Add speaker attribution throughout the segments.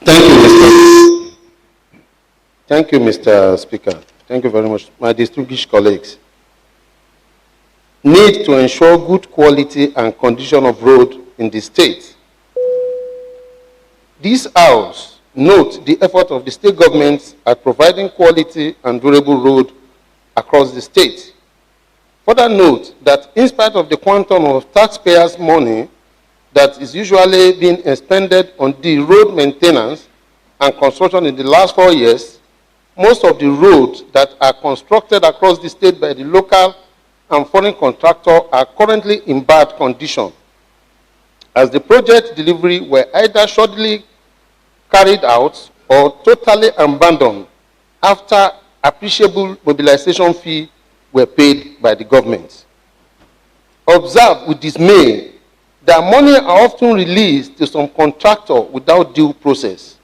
Speaker 1: Thank you, Mr. Speaker. Thank you very much. My distinguished colleagues. Need to ensure good quality and condition of road in the state. This House note the effort of the state governments at providing quality and durable road across the state. Further note that in spite of the quantum of taxpayers' money that is usually being expended on the road maintenance and construction in the last 4 years, most of the roads that are constructed across the state by the local and foreign contractor are currently in bad condition, as the project delivery were either shortly carried out or totally abandoned after appreciable mobilization fee were paid by the government. Observe with dismay that money are often released to some contractor without due process,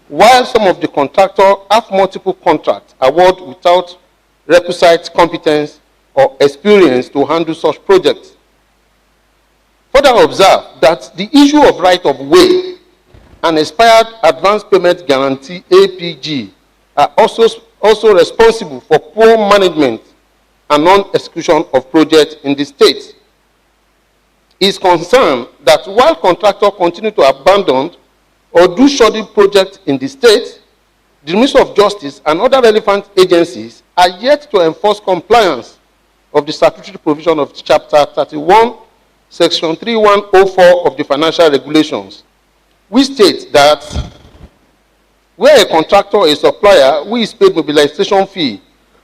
Speaker 1: while some of the contractors have multiple contract award without requisite competence or experience to handle such projects. Further observe that the issue of right of way and expired advance payment guarantee APG are also responsible for poor management and non-execution of projects in the state. He is concerned that while contractors continue to abandon or do shoddy projects in the state, the Ministry of Justice and other relevant agencies are yet to enforce compliance of the statutory provision of Chapter 31, Section 3104 of the Financial Regulations, which states that where a contractor or a supplier who is paid mobilization fee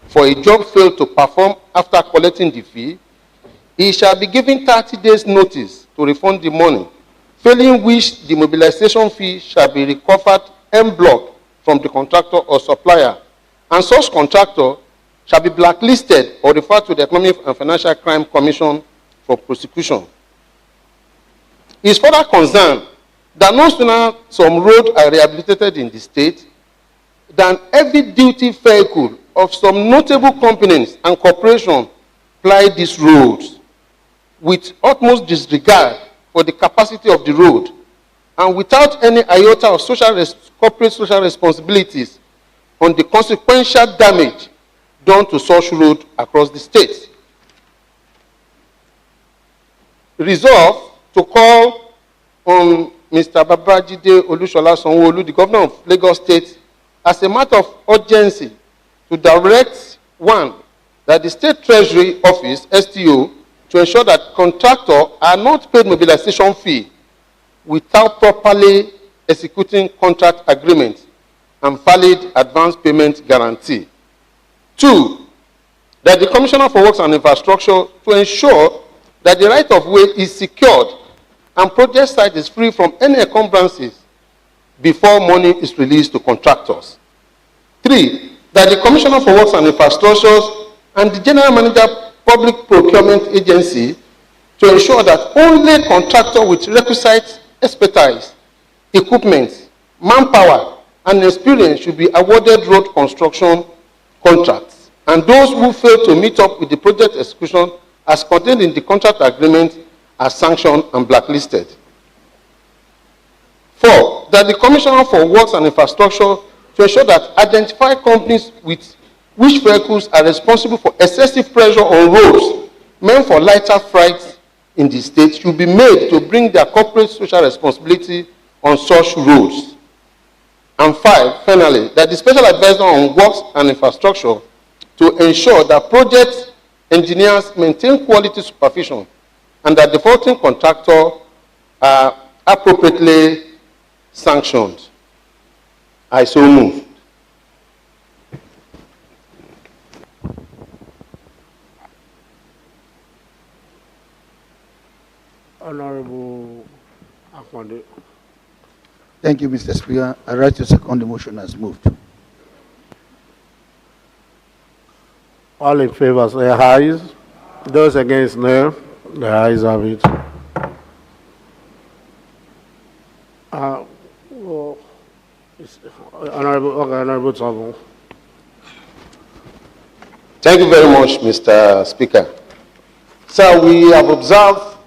Speaker 1: for a job failed to perform after collecting the fee, he shall be given 30 days notice to refund the money, failing which the mobilization fee shall be recovered en bloc from the contractor or supplier, and such contractor shall be blacklisted or referred to the Economic and Financial Crime Commission for prosecution. He is further concerned that no sooner some roads are rehabilitated in the state than heavy duty vehicle of some notable companies and corporations ply these roads with utmost disregard for the capacity of the road and without any iota of corporate social responsibilities on the consequential damage done to such road across the state. Resolve to call on Mr. Babajide Olushola Sanwo-Olu, the governor of Lagos State, as a matter of urgency to direct, one, that the State Treasury Office, STO, to ensure that contractors are not paid mobilization fee without properly executing contract agreements and valid advance payment guarantee. Two, that the Commissioner for Works and Infrastructure to ensure that the right of way is secured and project site is free from any encumbrances before money is released to contractors. Three, that the Commissioner for Works and Infrastructure and the General Manager Public Procurement Agency to ensure that only contractors with requisite expertise, equipment, manpower, and experience should be awarded road construction contracts, and those who fail to meet up with the project execution as contained in the contract agreement are sanctioned and blacklisted. Four, that the Commissioner for Works and Infrastructure to ensure that identified companies with which vehicles are responsible for excessive pressure on roads meant for lighter freight in the state should be made to bring their corporate social responsibility on such roads. And five, finally, that the Special Advisor on Works and Infrastructure to ensure that project engineers maintain quality supervision and that defaulting contractors are appropriately sanctioned. I so move.
Speaker 2: Honorable Akwande.
Speaker 3: Thank you, Mr. Speaker. I write to second the motion as moved.
Speaker 2: All in favor say ayes. Those against no. The ayes have it. Honorable Tobun.
Speaker 1: Thank you very much, Mr. Speaker. Sir, we have observed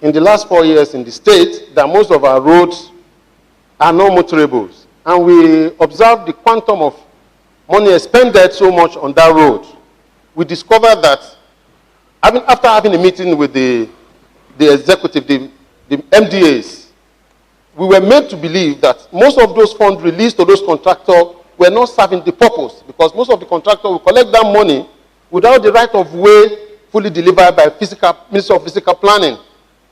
Speaker 1: in the last 4 years in the state that most of our roads are non-motorables, and we observe the quantum of money expended so much on that road, we discovered that after having a meeting with the executive, the MDAs, we were made to believe that most of those funds released to those contractors were not serving the purpose, because most of the contractors will collect that money without the right of way fully delivered by Ministry of Physical Planning.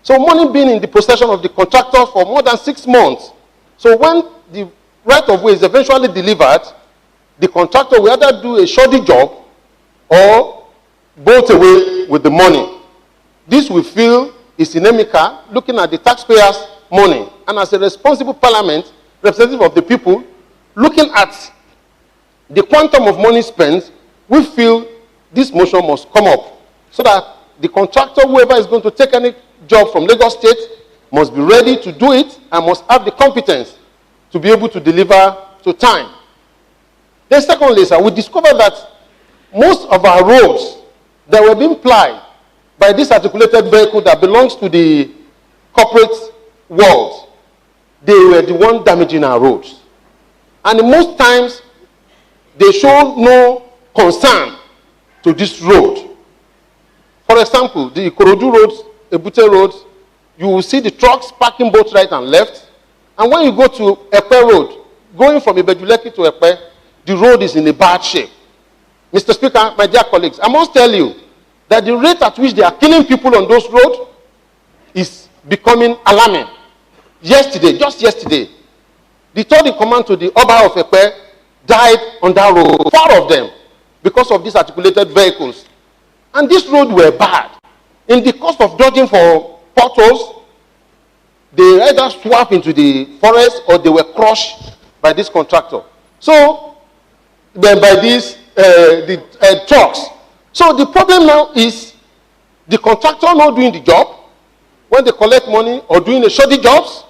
Speaker 1: So money being in the possession of the contractor for more than 6 months. So when the right of way is eventually delivered, the contractor will either do a shoddy job or bolt away with the money. This we feel is inimical, looking at the taxpayers' money. And as a responsible parliament, representative of the people, looking at the quantum of money spent, we feel this motion must come up so that the contractor, whoever is going to take any job from Lagos State, must be ready to do it and must have the competence to be able to deliver to time. Then secondly, sir, we discovered that most of our roads that were being plied by this articulated vehicle that belongs to the corporate world, they were the one damaging our roads. And most times, they show no concern to this road. For example, the Ikorodu roads, Ebute roads, you will see the trucks parking both right and left. And when you go to Epe Road, going from Ibejuleki to Epe, the road is in a bad shape. Mr. Speaker, my dear colleagues, I must tell you that the rate at which they are killing people on those roads is becoming alarming. Yesterday, just yesterday, the third in command to the Oba of Epe died on that road, 4 of them, because of these articulated vehicles. And this road were bad. In the course of dodging for potholes, they either swap into the forest or they were crushed by this contractor. So, then by these trucks. So the problem now is the contractor not doing the job when they collect money or doing the shoddy jobs.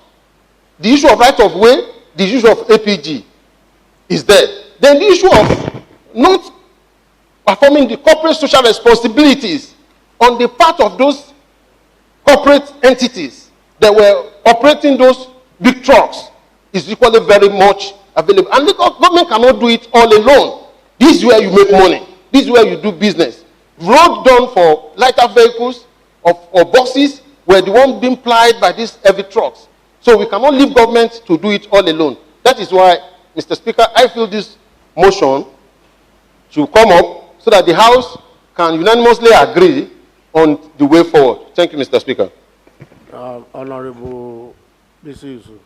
Speaker 1: The issue of right of way, the issue of APG is there. Then the issue of not performing the corporate social responsibilities on the part of those corporate entities that were operating those big trucks is equally very much available. And the government cannot do it all alone. This is where you make money. This is where you do business. Road done for lighter vehicles or buses were the one being plied by these heavy trucks. So we cannot leave government to do it all alone. That is why, Mr. Speaker, I feel this motion should come up so that the House can unanimously agree on the way forward. Thank you, Mr. Speaker.
Speaker 2: Honorable Bisi Yusuf.